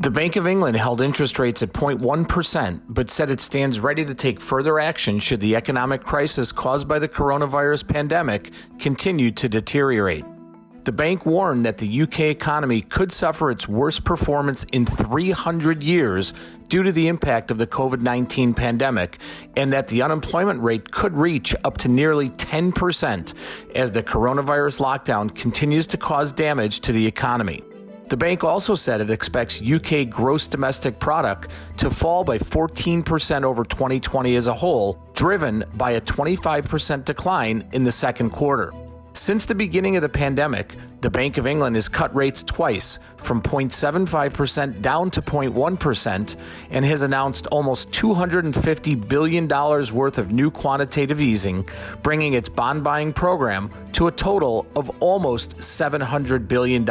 The Bank of England held interest rates at 0.1%, but said it stands ready to take further action should the economic crisis caused by the coronavirus pandemic continue to deteriorate. The bank warned that the UK economy could suffer its worst performance in 300 years due to the impact of the COVID-19 pandemic, and that the unemployment rate could reach up to nearly 10% as the coronavirus lockdown continues to cause damage to the economy. The bank also said it expects UK gross domestic product to fall by 14% over 2020 as a whole, driven by a 25% decline in the second quarter. Since the beginning of the pandemic, the Bank of England has cut rates twice, from 0.75% down to 0.1%, and has announced almost $250 billion worth of new quantitative easing, bringing its bond buying program to a total of almost $700 billion.